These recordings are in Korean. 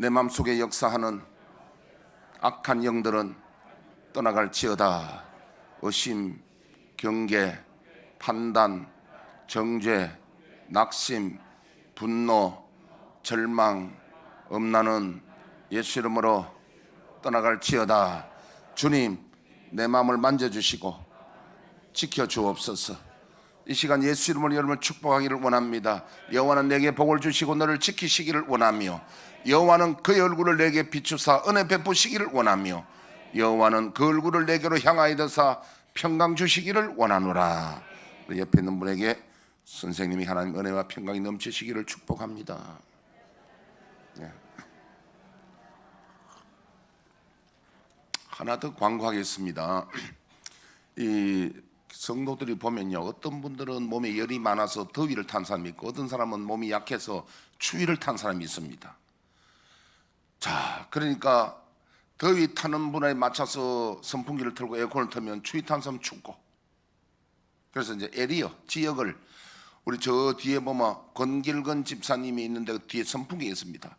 내 마음속에 역사하는 악한 영들은 떠나갈지어다. 의심, 경계, 판단, 정죄, 낙심, 분노, 절망, 엄나는 예수 이름으로 떠나갈지어다. 주님, 내 마음을 만져주시고 지켜주옵소서. 이 시간 예수 이름으로 여러분을 축복하기를 원합니다. 여호와는 내게 복을 주시고 너를 지키시기를 원하며, 여호와는 그의 얼굴을 내게 비추사 은혜 베푸시기를 원하며, 여호와는 그 얼굴을 내게로 향하여 드사 평강 주시기를 원하노라. 옆에 있는 분에게 선생님이 하나님 은혜와 평강이 넘치시기를 축복합니다. 네. 하나 더 광고하겠습니다. 이 성도들이 보면요, 어떤 분들은 몸에 열이 많아서 더위를 탄 사람이 있고, 어떤 사람은 몸이 약해서 추위를 탄 사람이 있습니다. 자, 그러니까 더위 타는 분에 맞춰서 선풍기를 틀고 에어컨을 틀면 추위 탄 사람 춥고, 그래서 이제 에리어 지역을, 우리 저 뒤에 보면 권길건 집사님이 있는데 그 뒤에 선풍기가 있습니다.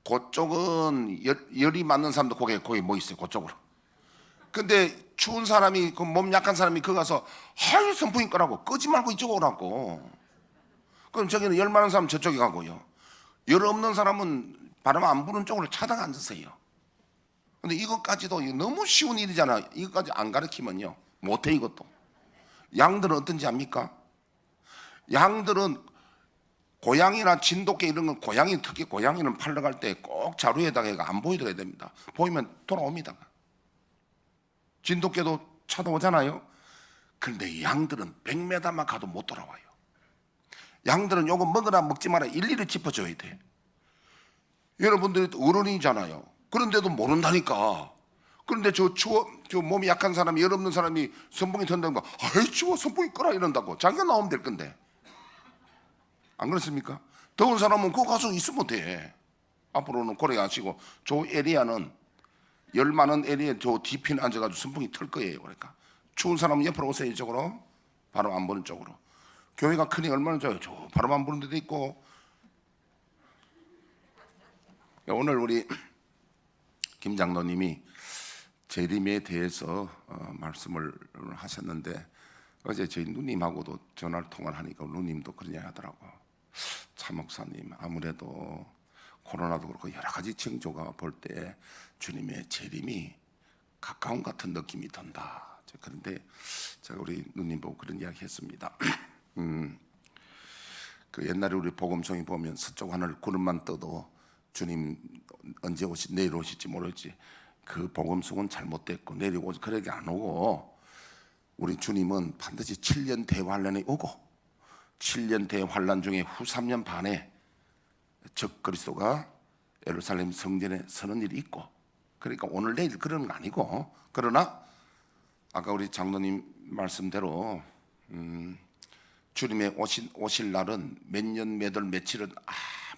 그쪽은 열이 맞는 사람도 거기 뭐 있어요, 그쪽으로. 근데 추운 사람이, 그 몸 약한 사람이 거기 가서 하이 선풍기 끄라고, 끄지 말고 이쪽으로 오라고. 그럼 저기는 열 많은 사람 저쪽에 가고요, 열 없는 사람은 바람 안 부는 쪽으로 차다가 앉으세요. 근데 이것까지도 너무 쉬운 일이잖아. 이것까지 안 가르치면요 못해. 이것도 양들은 어떤지 압니까? 양들은 고양이나 진돗개 이런 건, 고양이 특히 고양이는 팔러 갈 때 꼭 자루에다가 안 보이도록 해야 됩니다. 보이면 돌아옵니다. 진돗개도 찾아오잖아요. 그런데 양들은 100m만 가도 못 돌아와요. 양들은 요거 먹으라 먹지 마라 일일이 짚어줘야 돼. 여러분들이 어른이잖아요. 그런데도 모른다니까. 그런데 저 몸이 약한 사람이, 열 없는 사람이 선풍기 튼다는 거, 아이 추워 선풍기 끄라 이런다고. 자기가 나오면 될 건데. 안 그렇습니까? 더운 사람은 거기 가서 있으면 돼. 앞으로는 고래 하시고, 저 에리아는 열 많은 에리아 저 뒤편에 앉아가지고 선풍기 틀 거예요. 그러니까 추운 사람은 옆으로 오세요. 이쪽으로, 바람 안 부는 쪽으로. 교회가 크니 얼마나 좋아요. 저 바람 안 부는 데도 있고. 오늘 우리 김 장로님이 재림에 대해서 말씀을 하셨는데, 어제 저희 누님하고도 전화를 통화를 하니까 누님도 그러냐 하더라고. 차 목사님, 아무래도 코로나도 그렇고 여러 가지 징조가 볼 때 주님의 재림이 가까운 같은 느낌이 든다. 그런데 제가 우리 누님 보고 그런 이야기 했습니다. 그 옛날에 우리 복음성에 보면 서쪽 하늘 구름만 떠도 주님 언제 내일 오실지 모르지, 그 복음성은 잘못됐고 내리고 그렇게 안 오고, 우리 주님은 반드시 7년 대환란에 오고, 7년 대환란 중에 후 3년 반에 적 그리스도가 예루살렘 성전에 서는 일이 있고, 그러니까 오늘 내일 그런 건 아니고, 그러나 아까 우리 장로님 말씀대로 주님의 오실 날은 몇 년 몇 월 며칠은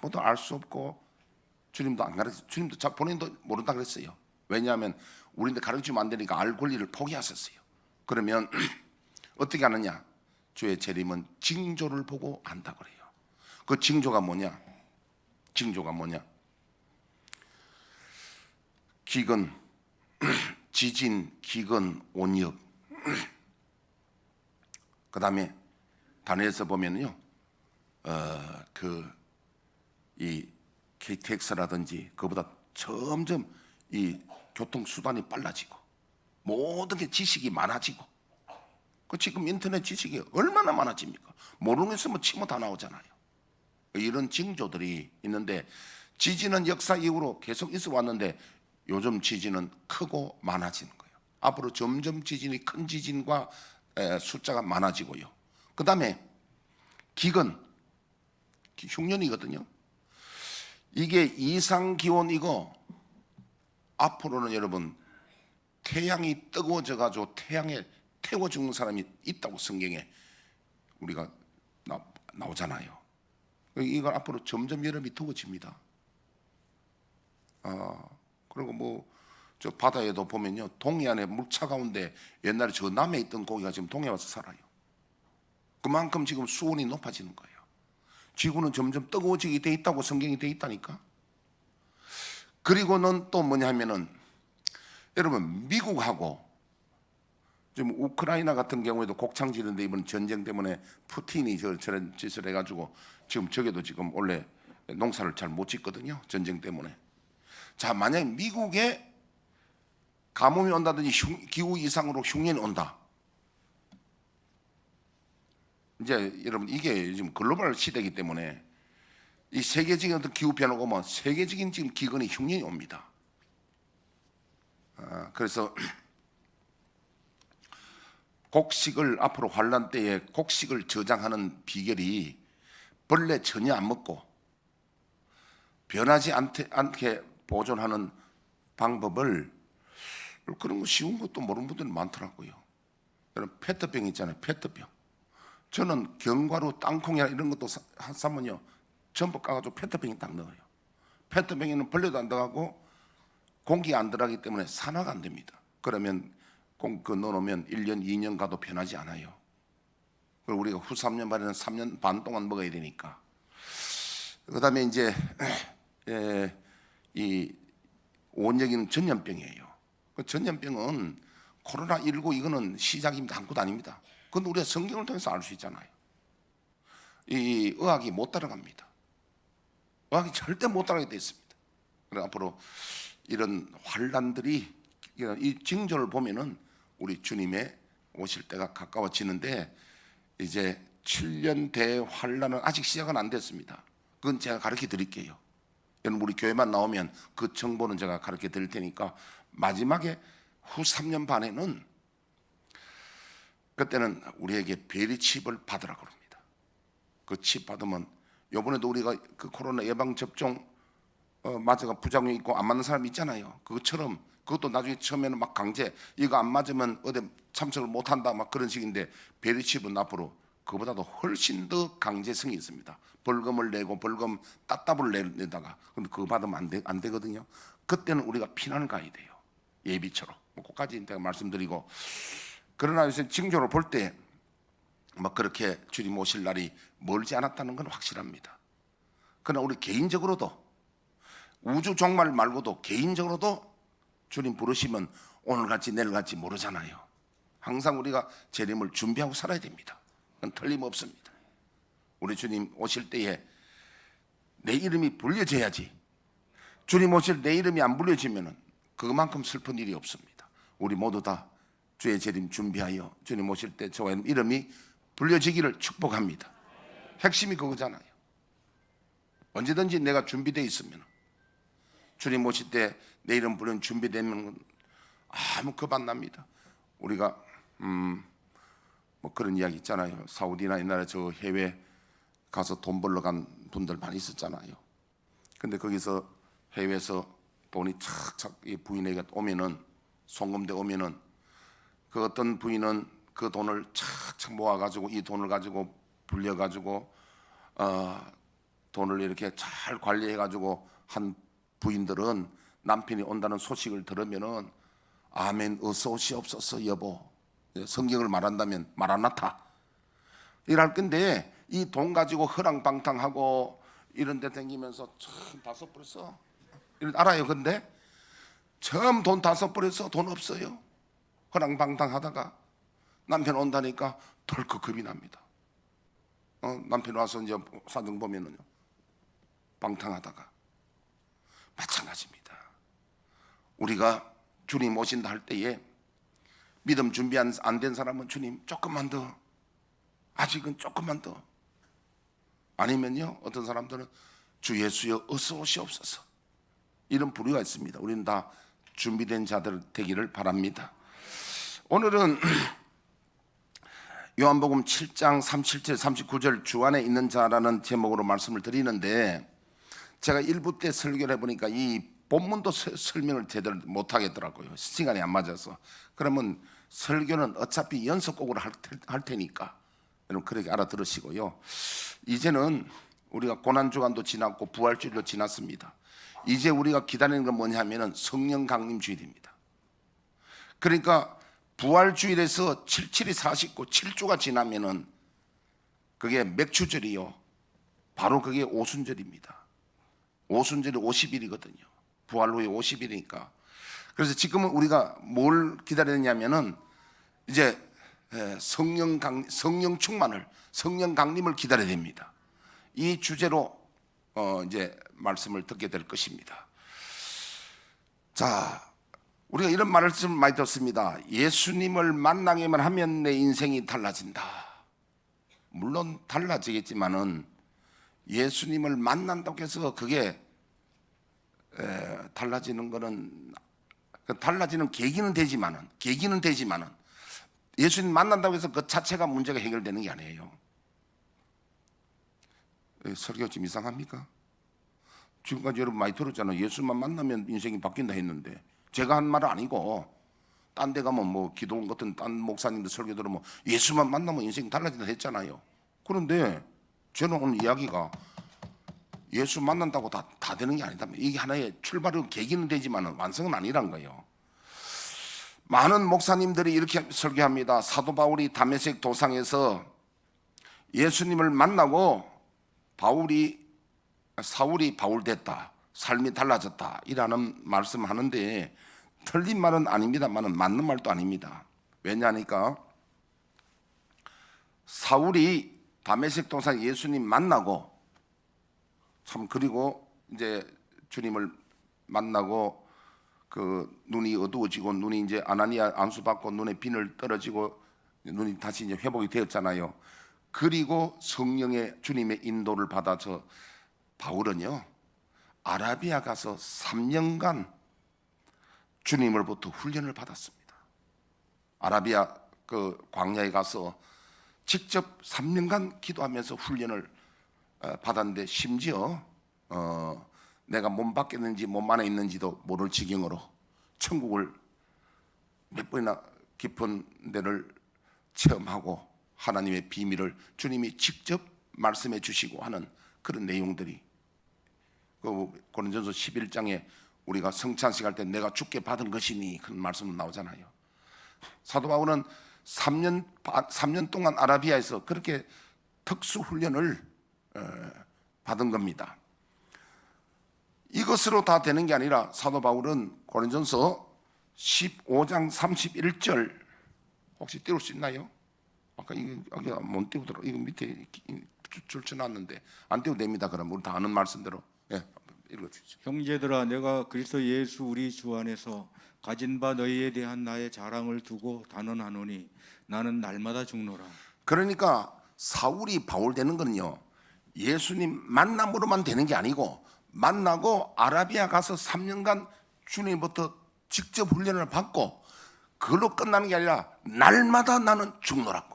아무도 알 수 없고, 주님도 안 가르쳐, 주님도 본인도 모른다 그랬어요. 왜냐하면 우리한테 가르치면 안 되니까 알 권리를 포기하셨어요. 그러면 어떻게 하느냐? 주의 재림은 징조를 보고 안다 그래요. 그 징조가 뭐냐? 기근, 지진, 기근, 온역. 그 다음에 다니엘서 보면요, 이 KTX라든지 그보다 점점 이 교통수단이 빨라지고, 모든 게 지식이 많아지고, 그 지금 인터넷 지식이 얼마나 많아집니까? 모르는 게 있으면 치면 다 나오잖아요. 이런 징조들이 있는데, 지진은 역사 이후로 계속 있어 왔는데 요즘 지진은 크고 많아지는 거예요. 앞으로 점점 지진이, 큰 지진과 숫자가 많아지고요. 그 다음에 기근, 흉년이거든요. 이게 이상기온이고, 앞으로는 여러분 태양이 뜨거워져 가지고 태양에 태워 죽는 사람이 있다고 성경에 우리가 나오잖아요. 이건 앞으로 점점 여름이 더워집니다. 그리고 뭐 저 바다에도 보면요, 동해안에 물차 가운데 옛날에 저 남해 있던 고기가 지금 동해 와서 살아요. 그만큼 지금 수온이 높아지는 거예요. 지구는 점점 뜨거워지게 돼 있다고 성경이 돼 있다니까. 그리고는 또 뭐냐 하면은 여러분 미국하고 지금 우크라이나 같은 경우에도 곡창 지는데 이번 전쟁 때문에 푸틴이 저런 짓을 해가지고 지금 저게도 지금 원래 농사를 잘 못 짓거든요. 전쟁 때문에. 자, 만약에 미국에 가뭄이 온다든지 기후 이상으로 흉년이 온다. 이제 여러분 이게 지금 글로벌 시대이기 때문에 이 세계적인 어떤 기후 변화가 오면 세계적인 지금 기근이 흉년이 옵니다. 그래서 곡식을 앞으로 환란 때에 곡식을 저장하는 비결이 벌레 전혀 안 먹고 변하지 않게 보존하는 방법을 그런 거 쉬운 것도 모르는 분들이 많더라고요. 여러분 페트병 있잖아요. 페트병. 저는 견과류, 땅콩이나 이런 것도 사면요 전부 까가지고 페트병에 딱 넣어요. 페트병에는 벌레도 안 들어가고 공기가 안 들어가기 때문에 산화가 안 됩니다. 그러면 넣어놓으면 1년, 2년 가도 변하지 않아요. 그리고 우리가 후 3년 반에는 3년 반 동안 먹어야 되니까. 그 다음에 이제 이 원적인 전염병이에요. 그 전염병은 코로나19 이거는 시작입니다. 한국도 아닙니다. 그건 우리가 성경을 통해서 알 수 있잖아요. 이 의학이 못 따라갑니다. 의학이 절대 못 따라가게 돼 있습니다. 그래서 앞으로 이런 환란들이 이 징조를 보면은 우리 주님의 오실 때가 가까워지는데 이제 7년 대환란은 아직 시작은 안 됐습니다. 그건 제가 가르쳐 드릴게요. 여러분 우리 교회만 나오면 그 정보는 제가 가르쳐 드릴 테니까 마지막에 후 3년 반에는 그때는 우리에게 베리칩을 받으라 그럽니다. 그 칩 받으면 이번에도 우리가 그 코로나 예방 접종 맞아가 부작용이 있고 안 맞는 사람 있잖아요. 그것처럼 그것도 나중에 처음에는 막 강제 이거 안 맞으면 어디 참석을 못 한다 막 그런 식인데 베리칩은 앞으로 그보다도 훨씬 더 강제성이 있습니다. 벌금을 내고 벌금 따따블을 내다가 근데 그거 받으면 안 되거든요. 그때는 우리가 피난을 가야 돼요. 예비처럼. 뭐 그까지 제가 말씀드리고 그러나 요새 징조를 볼 때 막 그렇게 주님 오실 날이 멀지 않았다는 건 확실합니다. 그러나 우리 개인적으로도 우주 종말 말고도 개인적으로도 주님 부르시면 오늘같이 내일같이 모르잖아요. 항상 우리가 재림을 준비하고 살아야 됩니다. 그건 틀림없습니다. 우리 주님 오실 때에 내 이름이 불려져야지. 주님 오실 내 이름이 안 불려지면 그만큼 슬픈 일이 없습니다. 우리 모두 다 주의 재림 준비하여 주님 오실 때 저와 이름이 불려지기를 축복합니다. 핵심이 그거잖아요. 언제든지 내가 준비되어 있으면 주님 오실 때 내 이름 부르는 준비되면 아무 겁 안 납니다. 우리가 뭐 그런 이야기 있잖아요. 사우디나 옛날에 저 해외 가서 돈 벌러 간 분들 많이 있었잖아요. 근데 거기서 해외에서 돈이 착착 부인에게 오면은 송금돼 오면은 그 어떤 부인은 그 돈을 착착 모아가지고 이 돈을 가지고 불려가지고 돈을 이렇게 잘 관리해가지고 한 부인들은 남편이 온다는 소식을 들으면은 아멘 어서 오시옵소서 여보 성경을 말한다면 마라나타 이럴 건데 이 돈 가지고 허랑방탕하고 이런 데 다니면서 참 다 써버렸어. 알아요. 근데 처음 돈 다 써버려서 돈 없어요. 허랑방탕하다가 남편 온다니까 덜컥 겁이 납니다. 남편 와서 이제 사정 보면은요 방탕하다가 마찬가지입니다. 우리가 주님 오신다 할 때에 믿음 준비 안 된 사람은 주님 조금만 더 아직은 조금만 더 아니면요 어떤 사람들은 주 예수여 어서 오시옵소서 이런 부류가 있습니다. 우리는 다 준비된 자들 되기를 바랍니다. 오늘은 요한복음 7장 37절 39절 주 안에 있는 자라는 제목으로 말씀을 드리는데 제가 1부 때 설교를 해보니까 이 본문도 설명을 제대로 못하겠더라고요. 시간이 안 맞아서. 그러면 설교는 어차피 연속곡으로 할 테니까 여러분 그렇게 알아들으시고요. 이제는 우리가 고난주간도 지났고 부활주일도 지났습니다. 이제 우리가 기다리는 건 뭐냐면 성령 강림 주일입니다. 그러니까 부활주일에서 77이 49 7주가 지나면은 그게 맥주절이요 바로 그게 오순절입니다. 오순절이 50일이거든요 부활 후에 50일이니까. 그래서 지금은 우리가 뭘 기다리냐면은 이제 성령 충만을, 성령 강림을 기다려야 됩니다. 이 주제로 이제 말씀을 듣게 될 것입니다. 자, 우리가 이런 말씀을 많이 듣습니다. 예수님을 만나기만 하면 내 인생이 달라진다. 물론 달라지겠지만은 예수님을 만난다고 해서 그게 달라지는 거는, 달라지는 계기는 되지만은 예수님 만난다고 해서 그 자체가 문제가 해결되는 게 아니에요. 설교 좀 이상합니까? 지금까지 여러분 많이 들었잖아요. 예수만 만나면 인생이 바뀐다 했는데, 제가 한 말은 아니고 딴 데 가면 뭐 기도원 같은 딴 목사님들 설교 들으면 예수만 만나면 인생이 달라진다 했잖아요. 그런데 저는 오늘 이야기가 예수 만난다고 다 되는 게 아니다. 이게 하나의 출발은 계기는 되지만 완성은 아니란 거예요. 많은 목사님들이 이렇게 설교합니다. 사도 바울이 다메섹 도상에서 예수님을 만나고 사울이 바울 됐다, 삶이 달라졌다 이라는 말씀하는데 틀린 말은 아닙니다만 맞는 말도 아닙니다. 왜냐하니까 사울이 다메섹 도상 예수님 만나고 그리고 이제 주님을 만나고 그 눈이 어두워지고 눈이 이제 아나니아 안수 받고 눈에 비늘 떨어지고 눈이 다시 이제 회복이 되었잖아요. 그리고 성령의 주님의 인도를 받아서 바울은요 아라비아 가서 3년간 주님으로부터 훈련을 받았습니다. 아라비아 그 광야에 가서 직접 3년간 기도하면서 훈련을 받았는데 심지어 내가 몸 밖에 있는지 몸 안에 있는지도 모를 지경으로 천국을 몇 번이나 깊은 데를 체험하고 하나님의 비밀을 주님이 직접 말씀해 주시고 하는 그런 내용들이 그 고린도전서 11장에 우리가 성찬식 할 때 내가 주께 받은 것이니 그런 말씀 나오잖아요. 사도 바울은 3년 동안 아라비아에서 그렇게 특수 훈련을 받은 겁니다. 이것으로 다 되는 게 아니라 사도 바울은 고린도전서 15장 31절 혹시 띄울 수 있나요? 아까 이거 못 띄우더라. 이거 밑에 줄쳐놨는데 안 띄워도 됩니다. 그럼 우리 다 아는 말씀대로 읽어주시죠. 형제들아, 내가 그리스도 예수 우리 주 안에서 가진 바 너희에 대한 나의 자랑을 두고 단언하노니 나는 날마다 죽노라. 그러니까 사울이 바울 되는 거는요 예수님 만남으로만 되는 게 아니고 만나고 아라비아 가서 3년간 주님부터 직접 훈련을 받고 그걸로 끝나는 게 아니라 날마다 나는 죽노라고.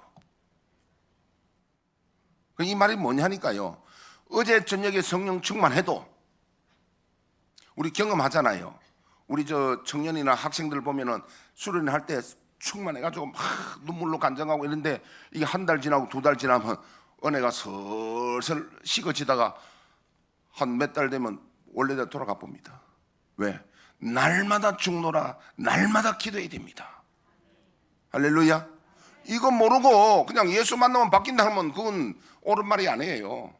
이 말이 뭐냐니까요, 어제 저녁에 성령 충만해도 우리 경험하잖아요. 우리 저 청년이나 학생들 보면은 수련회 할 때 충만해가지고 막 눈물로 간증하고 이런데 이게 한 달 지나고 2달 지나면 은혜가 슬슬 식어지다가 한 몇 달 되면 원래대로 돌아가 봅니다. 왜? 날마다 죽노라, 날마다 기도해야 됩니다. 할렐루야. 이거 모르고 그냥 예수 만나면 바뀐다 하면 그건 옳은 말이 아니에요.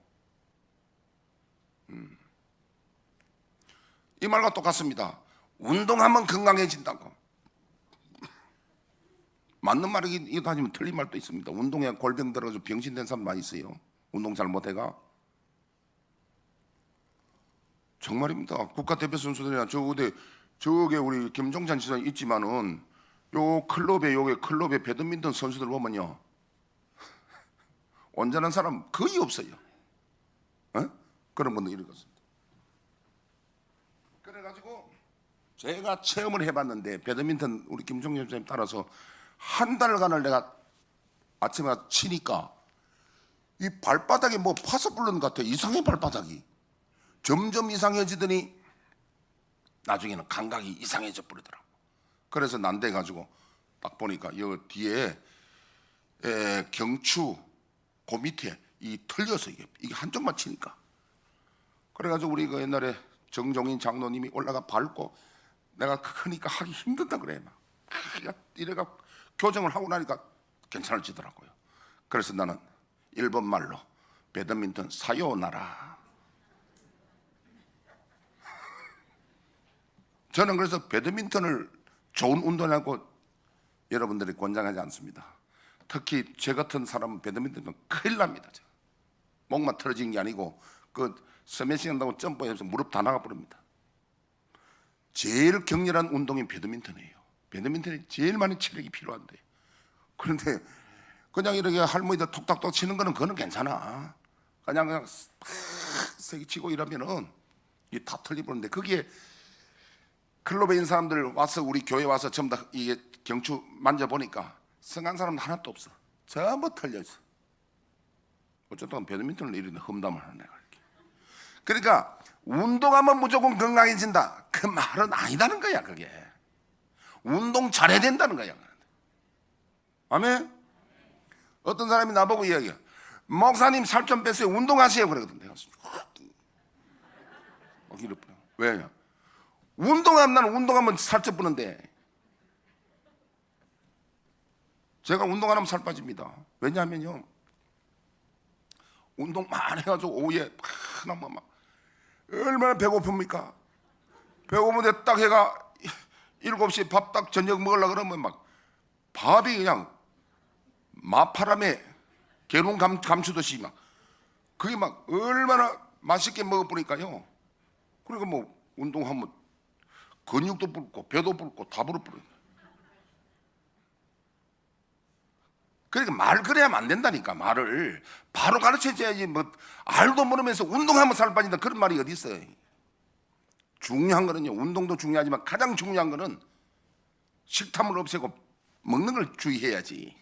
이 말과 똑같습니다. 운동하면 건강해진다고. 맞는 말이기도 하지만 틀린 말도 있습니다. 운동에 골병 들어가지고 병신된 사람 많이 있어요. 운동 잘 못해가. 정말입니다. 국가대표 선수들이나 저게 우리 김종찬 지사 있지만은 요 클럽의 배드민턴 선수들 보면요 온전한 사람 거의 없어요. 그런 분들 이렇습니다. 그래가지고 제가 체험을 해봤는데 배드민턴 우리 김종찬 선생님 따라서 한 달간을 내가 아침에 치니까 이 발바닥에 뭐 파서 불는 것 같아. 이상해. 발바닥이 점점 이상해지더니 나중에는 감각이 이상해져 버리더라고. 그래서 난데 가지고 딱 보니까 여 뒤에 경추 그 밑에 이 틀려서 이게 한쪽만 치니까. 그래가지고 우리 그 옛날에 정종인 장로님이 올라가 밟고 내가 크니까 하기 힘들다 그래. 막 이래가 교정을 하고 나니까 괜찮아지더라고요. 그래서 나는 일본 말로 배드민턴 사요나라. 저는 그래서 배드민턴을 좋은 운동이라고 여러분들이 권장하지 않습니다. 특히 제 같은 사람은 배드민턴은 큰일 납니다. 목만 틀어진 게 아니고 그 스매싱 한다고 점프해서 무릎 다 나가버립니다. 제일 격렬한 운동이 배드민턴이에요. 배드민턴이 제일 많은 체력이 필요한데, 그런데 그냥 이렇게 할머니들 톡탁톡 치는 거는 그거는 괜찮아. 그냥 세게 치고 이러면은 이게 다 틀려버리는데, 거기에 클럽에 있는 사람들 와서 우리 교회 와서 전부 다 이게 경추 만져보니까 성한 사람은 하나도 없어. 전부 틀려있어. 어쨌든 배드민턴을 이렇게 험담을 하는 애가 이렇게. 그러니까 운동하면 무조건 건강해진다, 그 말은 아니다는 거야. 그게 운동 잘해야 된다는 거야. 아멘. 어떤 사람이 나보고 이야기해, 목사님 살 좀 빼세요, 운동하세요 그러거든. 내가 왜냐? 운동하면, 나는 운동하면 살쪄 뿌는데, 제가 운동 안 하면 살 빠집니다. 왜냐하면요, 운동만 해가지고 오후에 하나만 막 얼마나 배고픕니까? 배고픈데 딱 해가 7시 밥 딱 저녁 먹으려고 그러면 막 밥이 그냥 마파람에 개롱 감추듯이 막 그게 막 얼마나 맛있게 먹어보니까요. 그러니까 뭐 운동하면 근육도 불고 배도 불고 다 불어버려요. 그러니까 말 그래야만 안 된다니까. 말을 바로 가르쳐줘야지. 뭐 알도 모르면서 운동하면 살 빠진다 그런 말이 어디 있어요. 중요한 거는요, 운동도 중요하지만 가장 중요한 거는 식탐을 없애고 먹는 걸 주의해야지.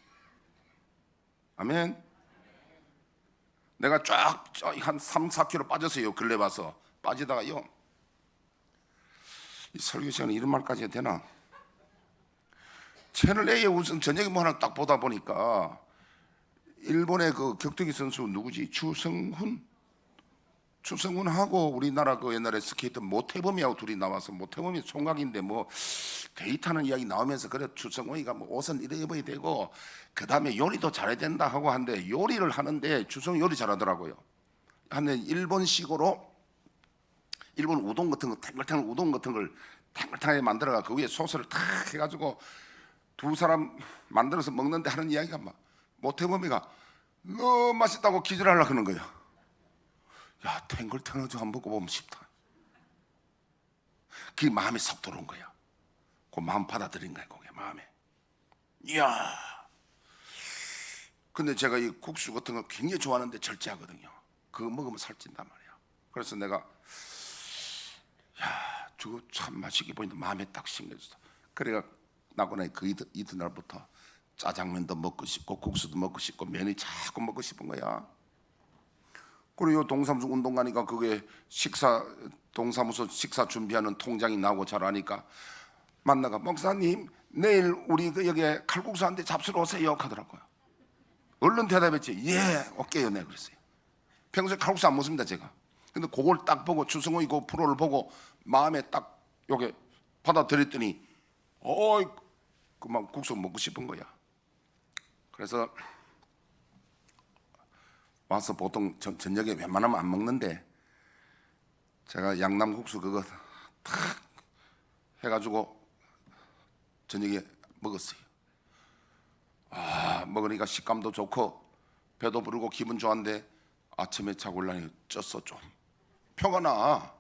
아멘. 내가 쫙 한 3, 4kg 빠졌어요. 근래 와서 빠지다가요, 이 설교 시간에 이런 말까지 해도 되나? 채널 A에 우선 저녁에 뭐 하나 딱 보다 보니까 일본의 그 격투기 선수 누구지? 추성훈하고 우리나라 그 옛날에 스케이터 모태범이하고 둘이 나와서, 모태범이 총각인데 뭐 데이트하는 이야기 나오면서, 그래 추성훈이가 뭐 옷은 이래 입어야 되고 그 다음에 요리도 잘해야 된다 하고 한데, 요리를 하는데 추성훈 요리 잘하더라고요. 근데 일본식으로 일본 우동 같은 거, 탱글탱글 우동 같은 걸 탱글탱글하게 만들어가 그 위에 소스를 탁 해가지고 두 사람 만들어서 먹는데 하는 이야기가 막 모태범이가 너무 맛있다고 기절하려고 하는 거야. 야, 탱글탱글 좀 한번 먹어보면 싶다. 그게 마음에 쏙 들어온 거야. 그 마음 받아들인 거야, 그게 마음에. 이야. 근데 제가 이 국수 같은 거 굉장히 좋아하는데 절제하거든요. 그거 먹으면 살찐단 말이야. 그래서 내가, 야, 저거 참 맛있게 보이는데 마음에 딱 심겨졌어. 그래가 나고 나니 그 이튿날부터 짜장면도 먹고 싶고 국수도 먹고 싶고 면이 자꾸 먹고 싶은 거야. 그리고 동사무소 운동 가니까 그게 동사무소 식사 준비하는 통장이 나오고 잘 아니까 만나가, 목사님 내일 우리 그 여기에 칼국수 한 대 잡수러 오세요 하더라고요. 얼른 대답했지. 예, 오케이요. 네, 그랬어요. 평소에 칼국수 안 먹습니다 제가. 근데 그걸 딱 보고 추승호이 그 프로를 보고 마음에 딱 요게 받아들였더니 그만 국수 먹고 싶은 거야. 그래서 와서 보통 저녁에 웬만하면 안 먹는데, 제가 양남국수 그거 탁 해가지고 저녁에 먹었어요. 먹으니까 식감도 좋고 배도 부르고 기분 좋았는데 아침에 자고 올라니 쪘어. 좀 표가 나.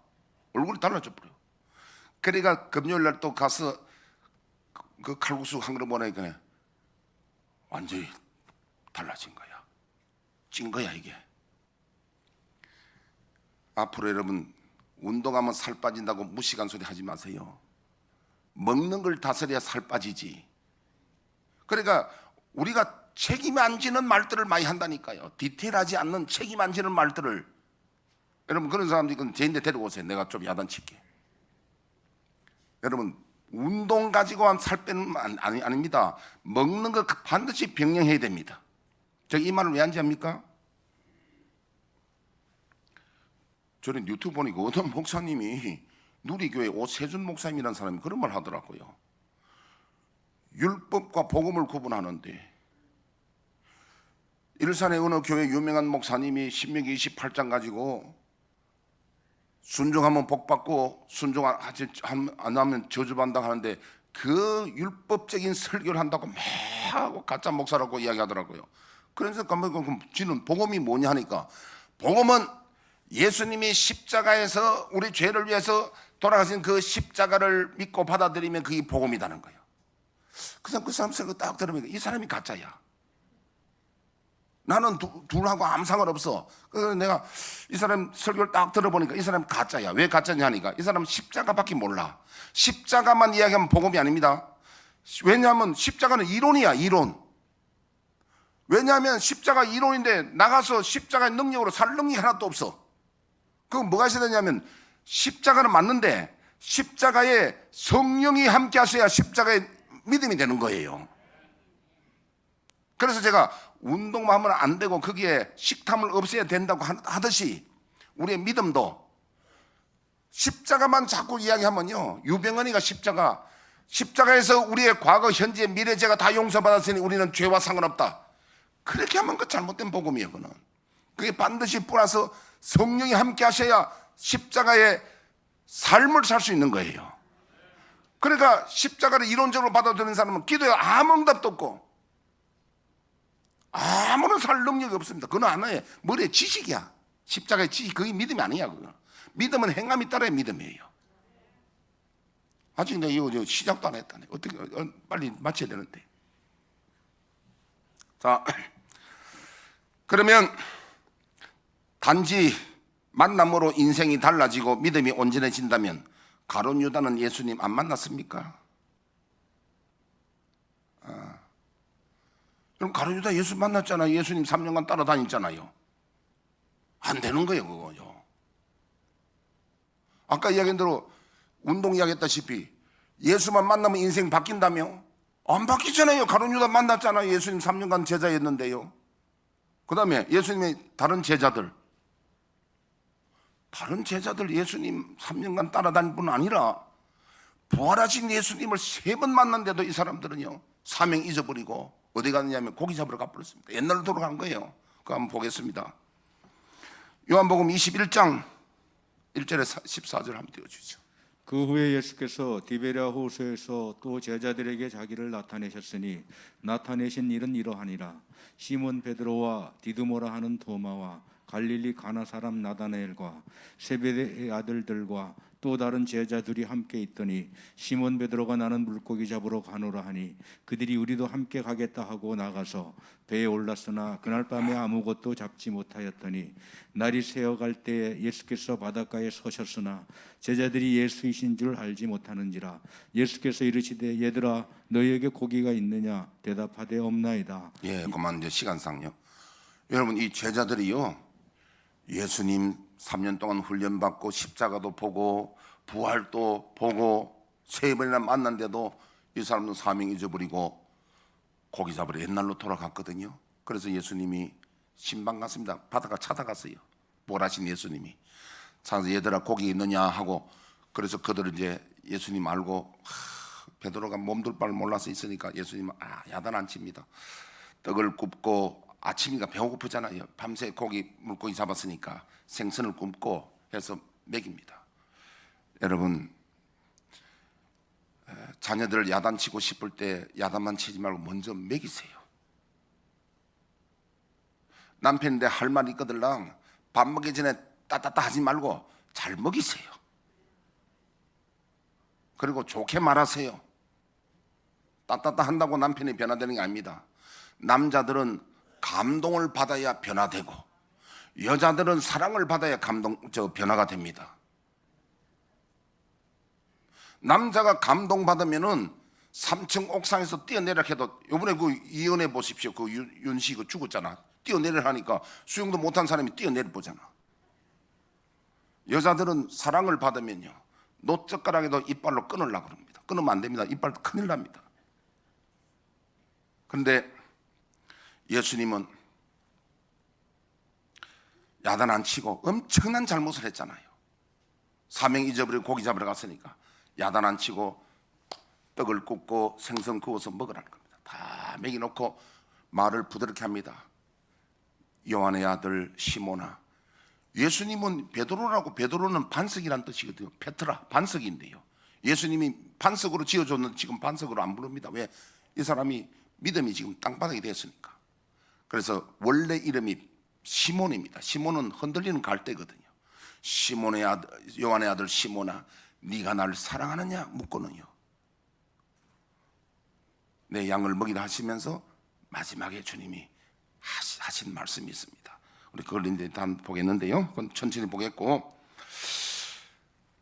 얼굴이 달라져 버려. 그러니까 금요일 날 또 가서 그 칼국수 한 그릇 먹으니까 완전히 달라진 거야. 찐 거야 이게. 앞으로 여러분, 운동하면 살 빠진다고 무식한 소리 하지 마세요. 먹는 걸 다스려야 살 빠지지. 그러니까 우리가 책임 안 지는 말들을 많이 한다니까요. 디테일하지 않는 책임 안 지는 말들을. 여러분, 그런 사람들은 제인데 데리고 오세요. 내가 좀 야단칠게. 여러분, 운동 가지고 살 빼는 아닙니다. 먹는 거 반드시 병행해야 됩니다. 제가 이 말을 왜 하는지 압니까? 저는 유튜브 보니까 어떤 목사님이, 누리교회 오세준 목사님이라는 사람이 그런 말 하더라고요. 율법과 복음을 구분하는데, 일산의 어느 교회 유명한 목사님이 신명기 28장 가지고 순종하면 복 받고 순종 안 하면 저주받는다 하는데 그 율법적인 설교를 한다고 막 하고 가짜 목사라고 이야기하더라고요. 그래서 그럼 지는 복음이 뭐냐 하니까 복음은 예수님이 십자가에서 우리 죄를 위해서 돌아가신 그 십자가를 믿고 받아들이면 그게 복음이라는 거예요. 그래서 그 사람 설교 딱 들으면 이 사람이 가짜야. 나는 둘하고 아무 상관없어. 그래서 내가 이 사람 설교를 딱 들어보니까 이 사람 가짜야. 왜 가짜냐 하니까 이 사람은 십자가밖에 몰라. 십자가만 이야기하면 복음이 아닙니다. 왜냐하면 십자가는 이론이야, 이론. 왜냐하면 십자가 이론인데 나가서 십자가의 능력으로 살 능력이 하나도 없어. 그건 뭐가 있어야 되냐면 십자가는 맞는데 십자가에 성령이 함께 하셔야 십자가의 믿음이 되는 거예요. 그래서 제가 운동만 하면 안 되고 거기에 식탐을 없애야 된다고 하듯이 우리의 믿음도 십자가만 자꾸 이야기하면요, 유병헌이가 십자가에서 우리의 과거, 현재, 미래 죄가 다 용서받았으니 우리는 죄와 상관없다. 그렇게 하면 그 잘못된 복음이에요. 그게 반드시 뿌려서 성령이 함께 하셔야 십자가의 삶을 살 수 있는 거예요. 그러니까 십자가를 이론적으로 받아들이는 사람은 기도에 아무 응답도 없고 아무런 살 능력이 없습니다. 그건 하나의 머리의 지식이야. 십자가의 지식, 그게 믿음이 아니야. 그거. 믿음은 행함이 따라야 믿음이에요. 아직 내가 이거 시작도 안 했다네. 어떻게 빨리 마쳐야 되는데. 자, 그러면 단지 만남으로 인생이 달라지고 믿음이 온전해진다면 가룟 유다는 예수님 안 만났습니까? 그럼 가룟 유다 예수 만났잖아요. 예수님 3년간 따라다녔잖아요. 안 되는 거예요, 그거요. 아까 이야기한 대로 운동 이야기했다시피 예수만 만나면 인생 바뀐다며? 안 바뀌잖아요. 가룟 유다 만났잖아요. 예수님 3년간 제자였는데요. 그 다음에 예수님의 다른 제자들 예수님 3년간 따라다닐 뿐 아니라 부활하신 예수님을 3번 만났는데도 이 사람들은요, 사명 잊어버리고 어디 갔느냐면 고기 잡으러 가버렸습니다. 옛날로 돌아간 거예요. 그거 한번 보겠습니다. 요한복음 21장 1절에 14절 한번 띄워주죠. 그 후에 예수께서 디베랴 호수에서 또 제자들에게 자기를 나타내셨으니 나타내신 일은 이러하니라. 시몬 베드로와 디두모라 하는 도마와 갈릴리 가나 사람 나다나엘과 세베대의 아들들과 또 다른 제자들이 함께 있더니 시몬 베드로가 나는 물고기 잡으러 가노라 하니 그들이 우리도 함께 가겠다 하고 나가서 배에 올랐으나 그날 밤에 아무것도 잡지 못하였더니 날이 새어갈 때에 예수께서 바닷가에 서셨으나 제자들이 예수이신 줄 알지 못하는지라. 예수께서 이르시되 얘들아 너희에게 고기가 있느냐 대답하되 없나이다. 예, 그만 이제 시간상요. 여러분 이 제자들이요, 예수님 3년 동안 훈련받고 십자가도 보고 부활도 보고 3번이나 만났는데도 이 사람은 사명 잊어버리고 고기 잡으러 옛날로 돌아갔거든요. 그래서 예수님이 신방 갔습니다. 바다가 찾아갔어요. 부활하신 예수님이 찾아서 얘들아 고기 있느냐 하고, 그래서 그들은 이제 예수님 알고 베드로가 몸둘 바를 몰라서 있으니까 예수님은 야단 안 칩니다. 떡을 굽고 아침이니까 배고프잖아요. 밤새 물고기 잡았으니까 생선을 굽고 해서 먹입니다. 여러분, 자녀들을 야단치고 싶을 때 야단만 치지 말고 먼저 먹이세요. 남편인데 할 말이 있거들랑 밥 먹기 전에 따따따 하지 말고 잘 먹이세요. 그리고 좋게 말하세요. 따따따 한다고 남편이 변화되는 게 아닙니다. 남자들은 감동을 받아야 변화되고 여자들은 사랑을 받아야 변화가 됩니다. 남자가 감동받으면은 3층 옥상에서 뛰어내려 해도, 요번에 그 이연해 보십시오. 그 윤씨 그 죽었잖아. 뛰어내려 하니까 수영도 못한 사람이 뛰어내려 보잖아. 여자들은 사랑을 받으면요, 노젓가락에도 이빨로 끊으려고 그럽니다. 끊으면 안 됩니다. 이빨 큰일 납니다. 그런데 예수님은 야단 안 치고 엄청난 잘못을 했잖아요. 사명 잊어버리고 고기 잡으러 갔으니까 야단 안 치고 떡을 굽고 생선 구워서 먹으라는 겁니다. 다 먹여놓고 말을 부드럽게 합니다. 요한의 아들 시몬아, 예수님은 베드로라고, 베드로는 반석이란 뜻이거든요. 페트라, 반석인데요. 예수님이 반석으로 지어줬는데 지금 반석으로 안 부릅니다. 왜? 이 사람이 믿음이 지금 땅바닥이 됐으니까. 그래서 원래 이름이 시몬입니다. 시몬은 흔들리는 갈대거든요. 시몬의 아들, 요한의 아들 시몬아, 네가 나를 사랑하느냐 묻고는요, 내 양을 먹이라 하시면서 마지막에 주님이 하신 말씀이 있습니다. 우리 그걸 이제 다 보겠는데요. 그건 천천히 보겠고,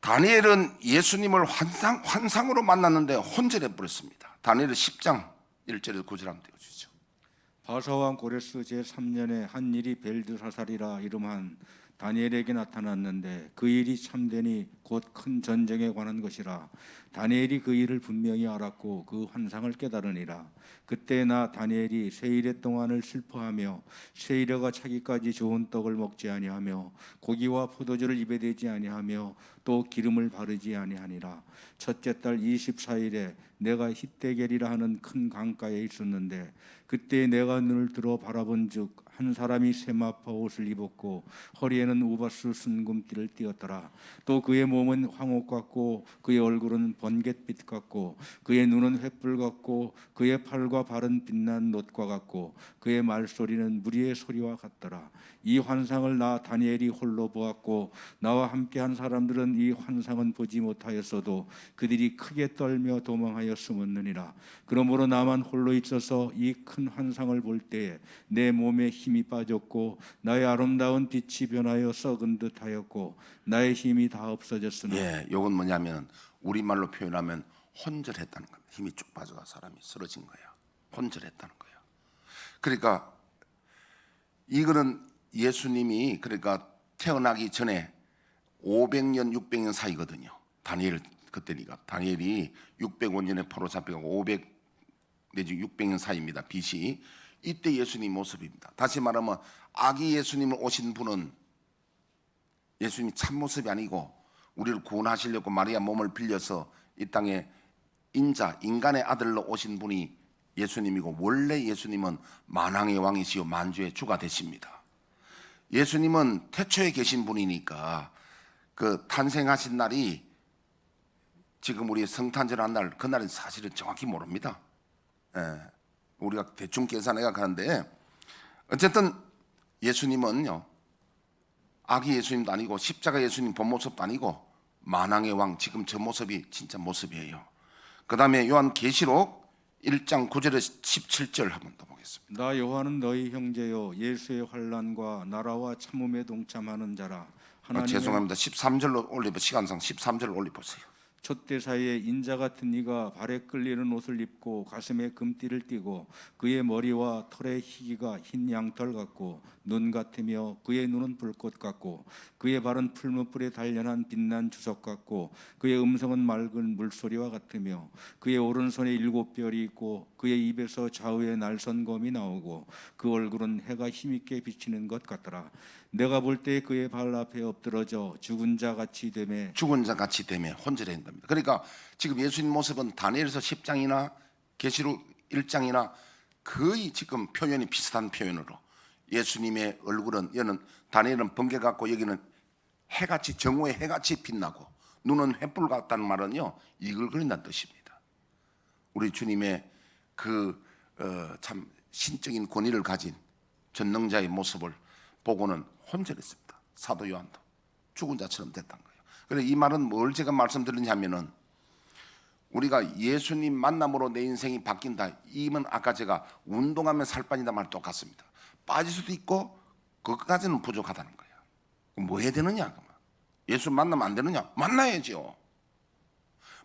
다니엘은 예수님을 환상으로 만났는데 혼절해 버렸습니다. 다니엘 10장 1절에서 9절 한번 띄워주시죠. 바사왕 고레스 제3년에 한 일이 벨드사살이라 이름한 다니엘에게 나타났는데 그 일이 참되니 곧 큰 전쟁에 관한 것이라. 다니엘이 그 일을 분명히 알았고 그 환상을 깨달으니라. 그때 나 다니엘이 세일의 동안을 슬퍼하며 세일여가 차기까지 좋은 떡을 먹지 아니하며 고기와 포도주를 입에 대지 아니하며 또 기름을 바르지 아니하니라. 첫째 달 24일에 내가 히데겔이라 하는 큰 강가에 있었는데 그때 내가 눈을 들어 바라본즉 한 사람이 세마포 옷을 입었고 허리에는 우바스 순금띠를 띠었더라. 또 그의 몸은 황옥 같고 그의 얼굴은 번갯빛 같고 그의 눈은 횃불 같고 그의 팔과 발은 빛난 놋과 같고 그의 말소리는 무리의 소리와 같더라. 이 환상을 나 다니엘이 홀로 보았고 나와 함께한 사람들은 이 환상은 보지 못하였어도 그들이 크게 떨며 도망하여 숨었느니라. 그러므로 나만 홀로 있어서 이 큰 환상을 볼 때에 내 몸에 힘이 빠졌고 나의 아름다운 빛이 변하여 썩은 듯하였고 나의 힘이 다 없어졌으나. 예, 이건 뭐냐면 우리말로 표현하면 혼절했다는 겁니다. 힘이 쭉 빠져가 사람이 쓰러진 거야. 혼절했다는 거야. 그러니까 이거는 예수님이 그러니까 태어나기 전에 500년 600년 사이거든요. 다니엘 그때니까 다니엘이 605년에 포로 잡혀가고 500 내지 600년 사이입니다. BC. 이때 예수님 모습입니다. 다시 말하면 아기 예수님을 오신 분은 예수님이 참모습이 아니고 우리를 구원하시려고 마리아 몸을 빌려서 이 땅에 인간의 아들로 오신 분이 예수님이고, 원래 예수님은 만왕의 왕이시요 만주의 주가 되십니다. 예수님은 태초에 계신 분이니까 그 탄생하신 날이 지금 우리 성탄절 한 날, 그날은 사실은 정확히 모릅니다. 예, 우리가 대충 계산해 가는데 어쨌든 예수님은요, 아기 예수님도 아니고 십자가 예수님 본 모습도 아니고 만왕의 왕, 지금 저 모습이 진짜 모습이에요. 그 다음에 요한계시록 1장 9절에서 17절 한번 더 보겠습니다. 나 요한은 너희 형제요 예수의 환난과 나라와 참음에 동참하는 자라. 하나님의 죄송합니다. 13절로 올리고, 시간상 13절을 올려보세요. 촛대 사이에 인자 같은 이가 발에 끌리는 옷을 입고 가슴에 금띠를 띠고 그의 머리와 털의 희기가 흰 양털 같고 눈 같으며 그의 눈은 불꽃 같고 그의 발은 풀무불에 단련한 빛난 주석 같고 그의 음성은 맑은 물소리와 같으며 그의 오른손에 7별이 있고 그의 입에서 좌우에 날선 검이 나오고 그 얼굴은 해가 힘있게 비치는 것 같더라. 내가 볼 때 그의 발 앞에 엎드러져 죽은 자 같이 되매 혼절해야 됩니다. 그러니까 지금 예수님 모습은 다니엘서 10장이나 계시록 1장이나 거의 지금 표현이 비슷한 표현으로, 예수님의 얼굴은, 여는 다니엘은 번개 같고 여기는 해같이, 정오의 해같이 빛나고 눈은 횃불 같다는 말은요, 이걸 그린다는 뜻입니다. 우리 주님의 그 참 신적인 권위를 가진 전능자의 모습을 보고는 혼절했습니다. 사도 요한도 죽은 자처럼 됐단 거예요. 그래서 이 말은 뭘 제가 말씀드리냐면은, 우리가 예수님 만남으로 내 인생이 바뀐다, 이면 아까 제가 운동하면 살 빠진다 말 똑같습니다. 빠질 수도 있고 그것까지는 부족하다는 거예요. 그럼 뭐 해야 되느냐? 예수 만나면 안 되느냐? 만나야죠.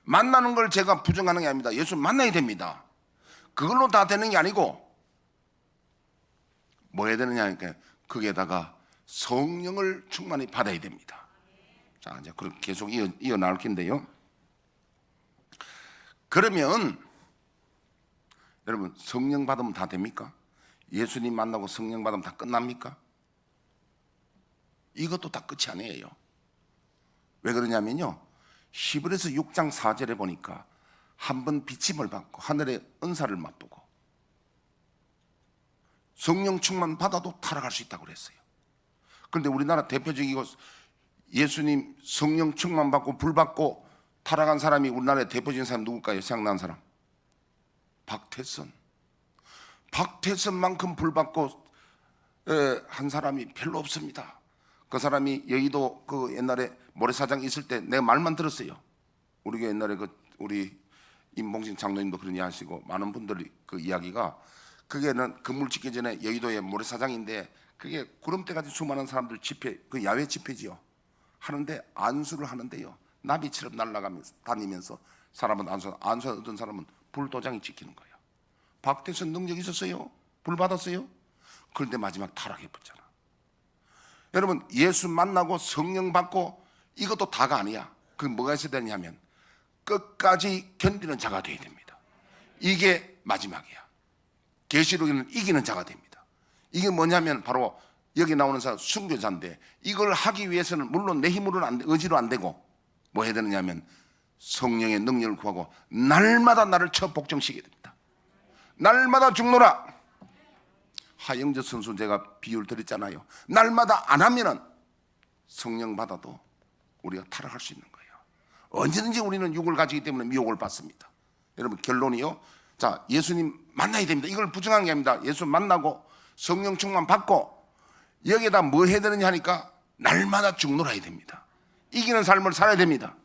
만나는 걸 제가 부정하는 게 아닙니다. 예수 만나야 됩니다. 그걸로 다 되는 게 아니고 뭐 해야 되느냐 하니까 거기에다가 성령을 충만히 받아야 됩니다. 자, 이제 계속 이어 나올 텐데요. 그러면 여러분, 성령 받으면 다 됩니까? 예수님 만나고 성령 받으면 다 끝납니까? 이것도 다 끝이 아니에요. 왜 그러냐면요, 히브리서 6장 4절에 보니까 한 번 비침을 받고 하늘의 은사를 맛보고 성령 충만 받아도 타락할 수 있다고 그랬어요. 그런데 우리나라 대표적이고 예수님 성령 충만 받고 불 받고 타락한 사람이 우리나라의 대표적인 사람 누굴까요? 생각나는 사람. 박태선. 박태선만큼 불 받고 한 사람이 별로 없습니다. 그 사람이 여의도 그 옛날에 모래사장 있을 때 내가 말만 들었어요. 우리가 옛날에 우리 임봉신 장로님도 그런 이야기 하시고 많은 분들이 그 이야기가, 그게는 건물 짓기 전에 여의도에 모래사장인데 그게 구름대까지 수많은 사람들 집회, 그 야외 집회지요. 하는데 안수를 하는데요. 나비처럼 날아가면서 다니면서 사람은 안수 어떤 사람은 불도장이 찍히는 거예요. 박태선 능력 있었어요? 불 받았어요? 그런데 마지막 타락해버렸잖아. 여러분, 예수 만나고 성령 받고 이것도 다가 아니야. 그 뭐가 있어야 되냐면 끝까지 견디는 자가 되어야 됩니다. 이게 마지막이야. 계시록에는 이기는 자가 됩니다. 이게 뭐냐면 바로 여기 나오는 사람 순교자인데, 이걸 하기 위해서는 물론 내 힘으로는 안 돼, 의지로 안 되고 뭐 해야 되느냐면 성령의 능력을 구하고 날마다 나를 쳐 복종시켜야 됩니다. 날마다 죽노라. 하영재 선수 제가 비유를 드렸잖아요. 날마다 안 하면은 성령 받아도 우리가 타락할 수 있는 거예요. 언제든지 우리는 육을 가지기 때문에 미혹을 받습니다. 여러분, 결론이요. 자, 예수님 만나야 됩니다. 이걸 부정한 게 아닙니다. 예수 만나고 성령 충만 받고 여기에다 뭐 해야 되느냐 하니까 날마다 죽노라야 됩니다. 이기는 삶을 살아야 됩니다.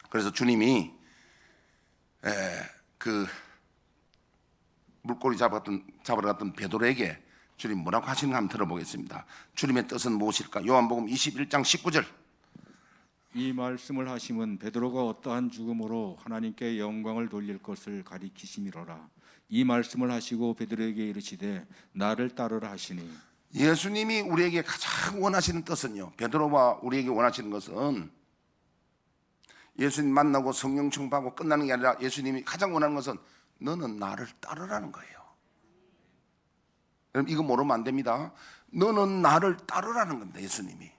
그래서 주님이 그 물고기 잡으러 갔던 베드로에게 주님 뭐라고 하시는가 한번 들어보겠습니다. 주님의 뜻은 무엇일까? 요한복음 21장 19절. 이 말씀을 하심은 베드로가 어떠한 죽음으로 하나님께 영광을 돌릴 것을 가리키심이로라. 이 말씀을 하시고 베드로에게 이르시되 나를 따르라 하시니. 예수님이 우리에게 가장 원하시는 뜻은요, 베드로와 우리에게 원하시는 것은 예수님 만나고 성령 충만하고 끝나는 게 아니라 예수님이 가장 원하는 것은 너는 나를 따르라는 거예요. 여러분, 이거 모르면 안 됩니다. 너는 나를 따르라는 겁니다. 예수님이.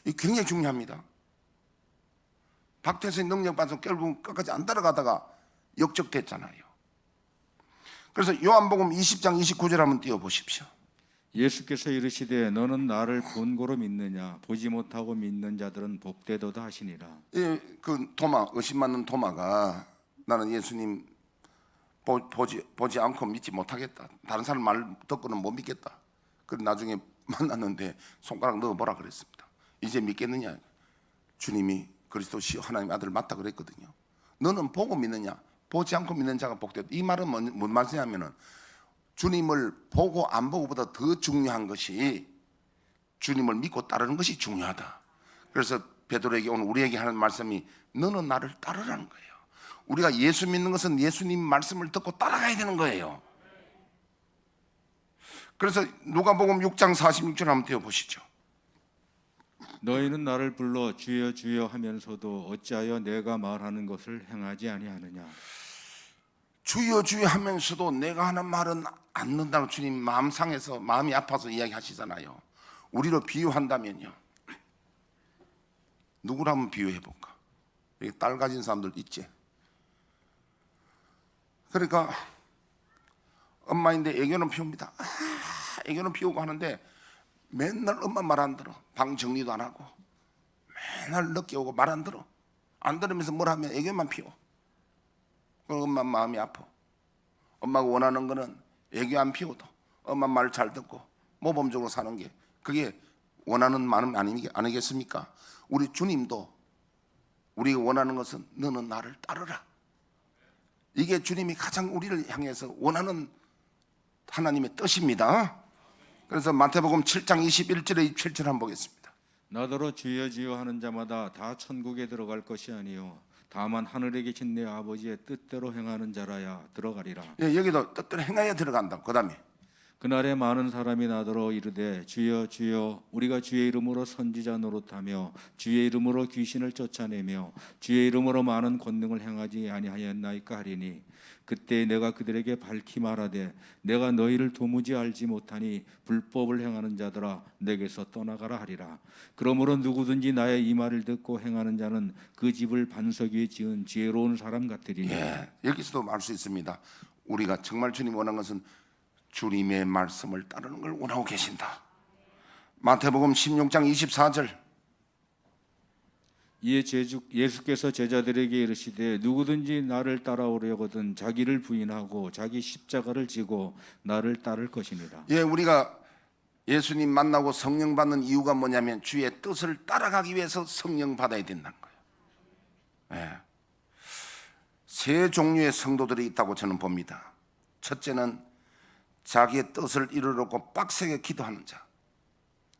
이 굉장히 중요합니다. 박태선의 능력 받아서 결국 끝까지 안 따라가다가 역적됐잖아요. 그래서 요한복음 20장 29절 한번 띄워보십시오. 예수께서 이르시되 너는 나를 본고로 믿느냐? 보지 못하고 믿는 자들은 복되도다 하시니라. 그 도마, 의심 많는 도마가 나는 예수님 보지 않고 믿지 못하겠다. 다른 사람 말 듣고는 못 믿겠다. 그래서 나중에 만났는데 손가락 넣어보라 그랬습니다. 이제 믿겠느냐? 주님이 그리스도시요 하나님의 아들 맞다 그랬거든요. 너는 보고 믿느냐? 보지 않고 믿는 자가 복되다. 이 말은 뭔 말이냐면은 주님을 보고 안 보고보다 더 중요한 것이 주님을 믿고 따르는 것이 중요하다. 그래서 베드로에게 오늘 우리에게 하는 말씀이 너는 나를 따르라는 거예요. 우리가 예수 믿는 것은 예수님 말씀을 듣고 따라가야 되는 거예요. 그래서 누가복음 6장 46절 한번 띄워보시죠. 너희는 나를 불러 주여 주여 하면서도 어찌하여 내가 말하는 것을 행하지 아니하느냐. 주여 주여 하면서도 내가 하는 말은 안 듣는다고 주님 마음 상해서 마음이 아파서 이야기하시잖아요. 우리로 비유한다면요, 누구를 한번 비유해 볼까? 여기 딸 가진 사람들 있지? 그러니까 엄마인데 애교는 피웁니다. 애교는 피우고 하는데 맨날 엄마 말 안 들어. 방 정리도 안 하고 맨날 늦게 오고 말 안 들어. 안 들으면서 뭘 하면 애교만 피워. 그럼 엄마 마음이 아파. 엄마가 원하는 거는 애교 안 피워도 엄마 말 잘 듣고 모범적으로 사는 게 그게 원하는 마음 아니겠습니까? 우리 주님도 우리가 원하는 것은 너는 나를 따르라. 이게 주님이 가장 우리를 향해서 원하는 하나님의 뜻입니다. 그래서 마태복음 7장 21절에 27절 한번 보겠습니다. 나더러 주여 주여 하는 자마다 다 천국에 들어갈 것이 아니요 다만 하늘에 계신 내 아버지의 뜻대로 행하는 자라야 들어가리라. 예, 여기도 뜻대로 행하여 들어간다. 그 다음에 그날에 많은 사람이 나더러 이르되 주여 주여 우리가 주의 이름으로 선지자 노릇하며 주의 이름으로 귀신을 쫓아내며 주의 이름으로 많은 권능을 행하지 아니하였나이까 하리니 그때 내가 그들에게 밝히 말하되 내가 너희를 도무지 알지 못하니 불법을 행하는 자들아 내게서 떠나가라 하리라. 그러므로 누구든지 나의 이 말을 듣고 행하는 자는 그 집을 반석 위에 지은 지혜로운 사람 같으리니. 예, 여기서도 알 수 있습니다. 우리가 정말 주님 원하는 것은 주님의 말씀을 따르는 걸 원하고 계신다. 마태복음 16장 24절. 이에 예수께서 제자들에게 이르시되 누구든지 나를 따라오려거든 자기를 부인하고 자기 십자가를 지고 나를 따를 것이니라. 예, 우리가 예수님 만나고 성령 받는 이유가 뭐냐면 주의 뜻을 따라가기 위해서 성령 받아야 된다는 거예요. 예. 세 종류의 성도들이 있다고 저는 봅니다. 첫째는 자기의 뜻을 이루려고 빡세게 기도하는 자.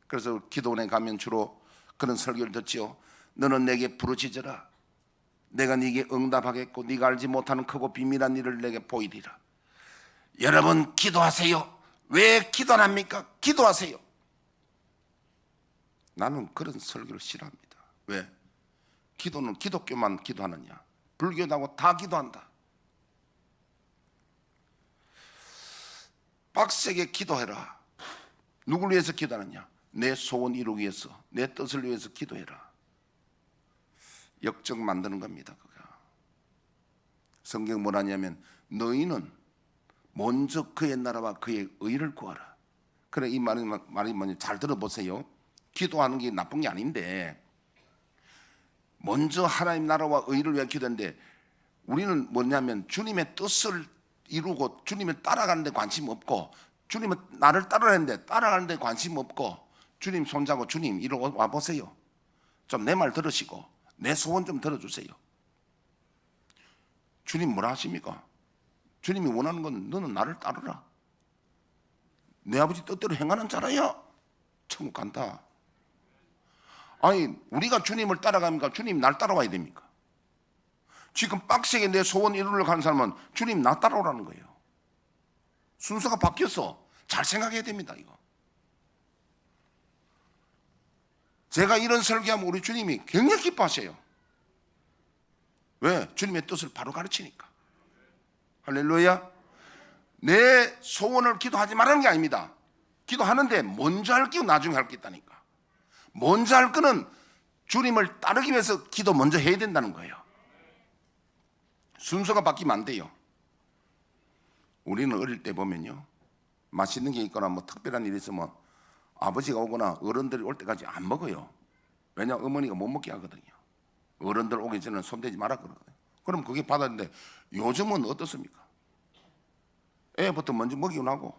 그래서 기도원에 가면 주로 그런 설교를 듣지요. 너는 내게 부르짖어라. 내가 네게 응답하겠고 네가 알지 못하는 크고 비밀한 일을 내게 보이리라. 여러분 기도하세요. 왜 기도 안 합니까? 기도하세요. 나는 그런 설교를 싫어합니다. 왜? 기도는 기독교만 기도하느냐? 불교하고 다 기도한다. 빡세게 기도해라. 누굴 위해서 기도하느냐? 내 소원 이루기 위해서, 내 뜻을 위해서 기도해라. 역적 만드는 겁니다. 그가. 성경 뭐라냐면 너희는 먼저 그의 나라와 그의 의를 구하라. 그래, 이 말이 뭐냐? 잘 들어보세요. 기도하는 게 나쁜 게 아닌데 먼저 하나님 나라와 의를 위해 기도하는데 우리는 뭐냐면 주님의 뜻을 이루고 주님을 따라가는 데 관심 없고 주님은 나를 따라가는데 따라가는 데 관심 없고 주님 손잡고 주님 이리 와보세요. 좀 내 말 들으시고 내 소원 좀 들어주세요. 주님 뭐라 하십니까? 주님이 원하는 건 너는 나를 따르라. 내 아버지 뜻대로 행하는 자라야 천국 간다. 아니 우리가 주님을 따라가니까 주님 날 따라와야 됩니까? 지금 빡세게 내 소원 이루려고 하는 사람은 주님 나 따라오라는 거예요. 순서가 바뀌었어. 잘 생각해야 됩니다. 이거. 제가 이런 설교하면 우리 주님이 굉장히 기뻐하세요. 왜? 주님의 뜻을 바로 가르치니까. 할렐루야. 내 소원을 기도하지 말라는 게 아닙니다. 기도하는데 먼저 할 게 나중에 할 게 있다니까. 먼저 할 거는 주님을 따르기 위해서 기도 먼저 해야 된다는 거예요. 순서가 바뀌면 안 돼요. 우리는 어릴 때 보면요, 맛있는 게 있거나 뭐 특별한 일이 있으면 아버지가 오거나 어른들이 올 때까지 안 먹어요. 왜냐? 어머니가 못 먹게 하거든요. 어른들 오기 전에는 손대지 마라 그러거든요. 그럼 그게 받았는데 요즘은 어떻습니까? 애부터 먼저 먹이고 나고.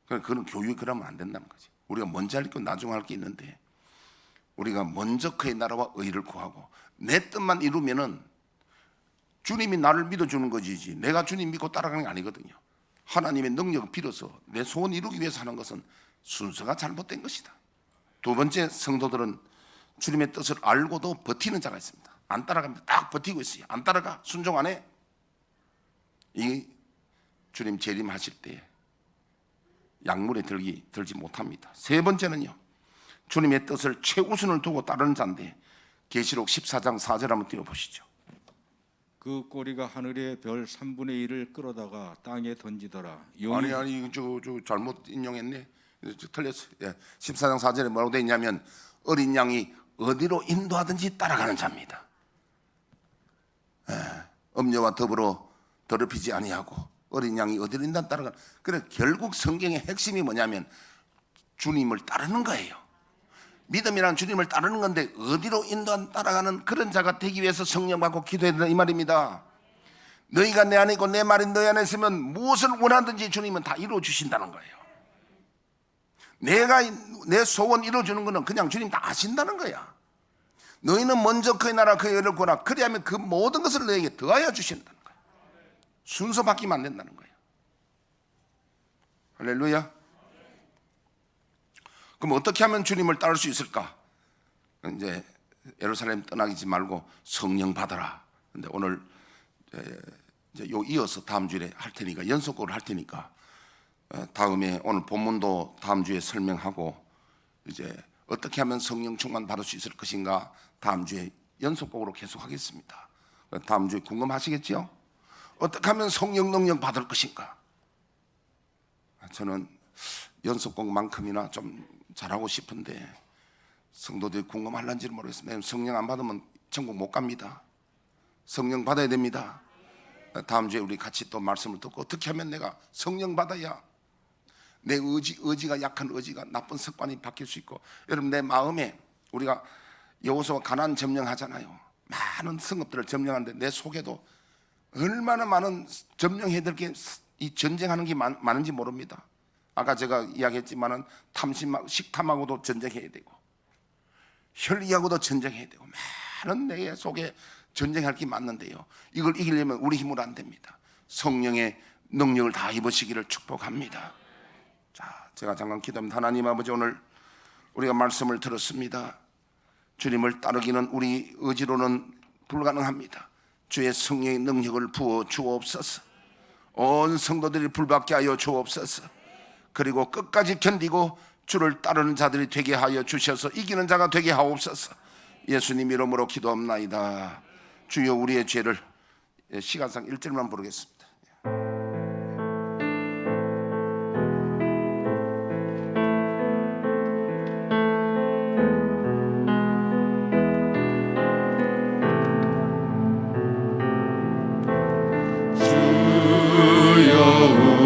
그런 교육이 그러면 안 된다는 거지. 우리가 먼저 할 게 나중에 할 게 있는데 우리가 먼저 그의 나라와 의를 구하고 내 뜻만 이루면은 주님이 나를 믿어주는 거지 내가 주님 믿고 따라가는 게 아니거든요. 하나님의 능력을 빌어서 내 소원 이루기 위해서 하는 것은 순서가 잘못된 것이다. 두 번째, 성도들은 주님의 뜻을 알고도 버티는 자가 있습니다. 안 따라갑니다. 딱 버티고 있어요. 안 따라가. 순종 안 해. 이 주님 재림하실 때 약물에 들지 못합니다. 세 번째는요, 주님의 뜻을 최우선을 두고 따르는 자인데 계시록 14장 4절 한번 띄워보시죠. 그 꼬리가 하늘의 별 3분의 1을 끌어다가 땅에 던지더라. 아니 저 잘못 인용했네. 틀렸어. 예. 14장 4절에 뭐라고 되어 있냐면 어린 양이 어디로 인도하든지 따라가는 자입니다. 예. 음료와 더불어 더럽히지 아니하고 어린 양이 어디로 인도하든 따라가는. 그래 결국 성경의 핵심이 뭐냐면 주님을 따르는 거예요. 믿음이란 주님을 따르는 건데 어디로 인도하든 따라가는 그런 자가 되기 위해서 성령 받고 기도해야 된다 이 말입니다. 너희가 내 안에 있고 내 말이 너희 안에 있으면 무엇을 원하든지 주님은 다 이루어 주신다는 거예요. 내가 내 소원 이루어주는 거는 그냥 주님 다 아신다는 거야. 너희는 먼저 그의 나라 그의 의를 구하라. 그리하면 그 모든 것을 너에게 더하여 주신다는 거야. 순서 바뀌면 안 된다는 거예요. 할렐루야. 그럼 어떻게 하면 주님을 따를 수 있을까? 이제 예루살렘 떠나지 말고 성령 받아라. 근데 오늘 이제 이어서 다음 주에 할 테니까 연속으로 할 테니까 다음에 오늘 본문도 다음 주에 설명하고 이제 어떻게 하면 성령 충만 받을 수 있을 것인가 다음 주에 연속곡으로 계속하겠습니다. 다음 주에 궁금하시겠죠? 어떻게 하면 성령 능력 받을 것인가? 저는 연속곡만큼이나 좀 잘하고 싶은데 성도들이 궁금할런지 모르겠습니다. 성령 안 받으면 천국 못 갑니다. 성령 받아야 됩니다. 다음 주에 우리 같이 또 말씀을 듣고 어떻게 하면 내가 성령 받아야 내 의지가 약한 의지가 나쁜 습관이 바뀔 수 있고, 여러분 내 마음에 우리가 여호수아와 가나안 점령하잖아요. 많은 성읍들을 점령하는데 내 속에도 얼마나 많은 점령해야 될 게 이 전쟁하는 게 많은지 모릅니다. 아까 제가 이야기했지만은 식탐하고도 전쟁해야 되고 혈기하고도 전쟁해야 되고 많은 내 속에 전쟁할 게 많는데요, 이걸 이기려면 우리 힘으로 안 됩니다. 성령의 능력을 다 입으시기를 축복합니다. 자, 제가 잠깐 기도합니다. 하나님 아버지, 오늘 우리가 말씀을 들었습니다. 주님을 따르기는 우리 의지로는 불가능합니다. 주의 성령의 능력을 부어 주옵소서. 온 성도들이 불받게 하여 주옵소서. 그리고 끝까지 견디고 주를 따르는 자들이 되게 하여 주셔서 이기는 자가 되게 하옵소서. 예수님 이름으로 기도합나이다. 주여, 우리의 죄를, 시간상 1절만 부르겠습니다.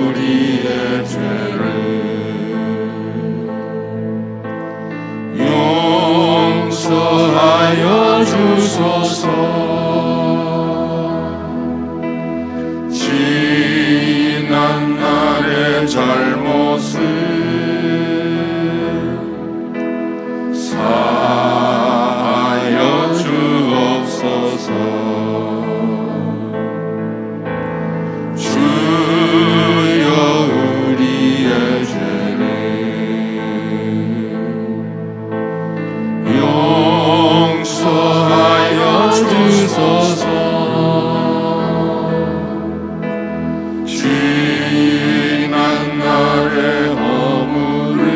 우리의 죄를 용서하여 주소서. 지난 날의 잘못을 사하여 주옵소서. 용서하여 주소서. 지난 날의 허물을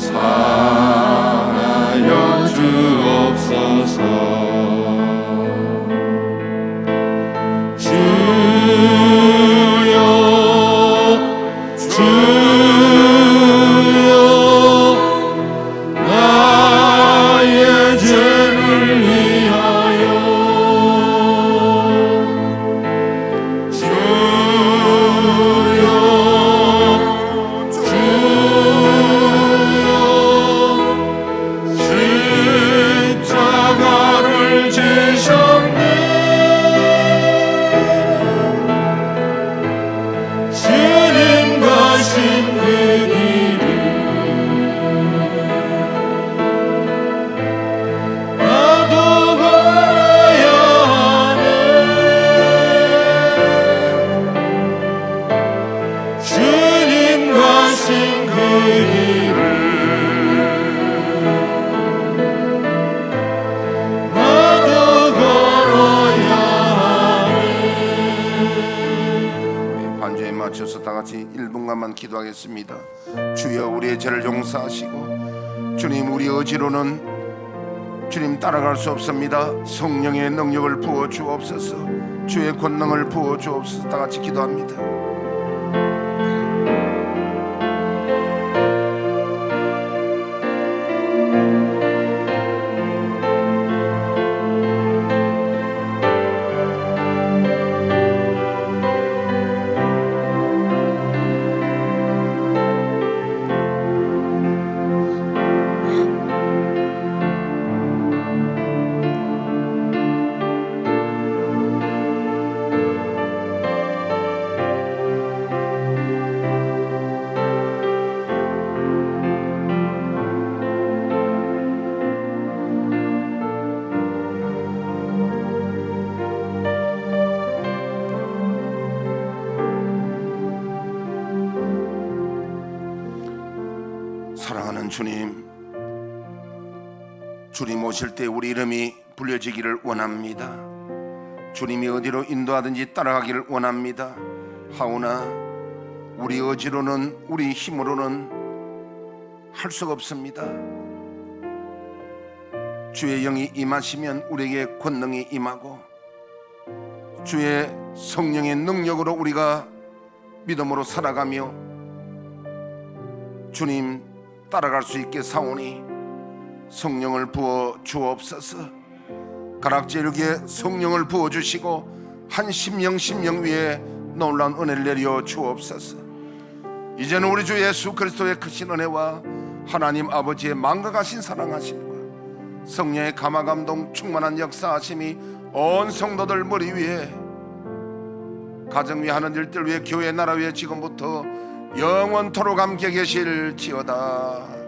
사하여 주옵소서. 주여, 나의 죄를 위하여 주여, 십자가를 지셨네. 주님 가신 그 길을 나도 걸어야 하네. 주님 가신 그 길을 나도 걸어야 하네. 반주에 맞춰서 다 같이 1분간만 기도하겠습니다. 주여, 우리의 죄를 용서하시고, 주님, 우리 의지로는 주님 따라갈 수 없습니다. 성령의 능력을 부어 주옵소서. 주의 권능을 부어 주옵소서. 다 같이 기도합니다. 사랑하는 주님, 주님 오실 때 우리 이름이 불려지기를 원합니다. 주님이 어디로 인도하든지 따라가기를 원합니다. 하오나 우리 의지로는, 우리 힘으로는 할 수가 없습니다. 주의 영이 임하시면 우리에게 권능이 임하고, 주의 성령의 능력으로 우리가 믿음으로 살아가며 주님 따라갈 수 있게 사오니 성령을 부어 주옵소서. 가락지르게 성령을 부어주시고 한 심령 위에 놀라운 은혜를 내려 주옵소서. 이제는 우리 주 예수 그리스도의 크신 은혜와 하나님 아버지의 망각하신 사랑하심과 성령의 감화감동 충만한 역사하심이 온 성도들 머리 위에, 가정 위에 하는 일들 위에, 교회 나라 위에 지금부터 영원토록 함께 계실지어다.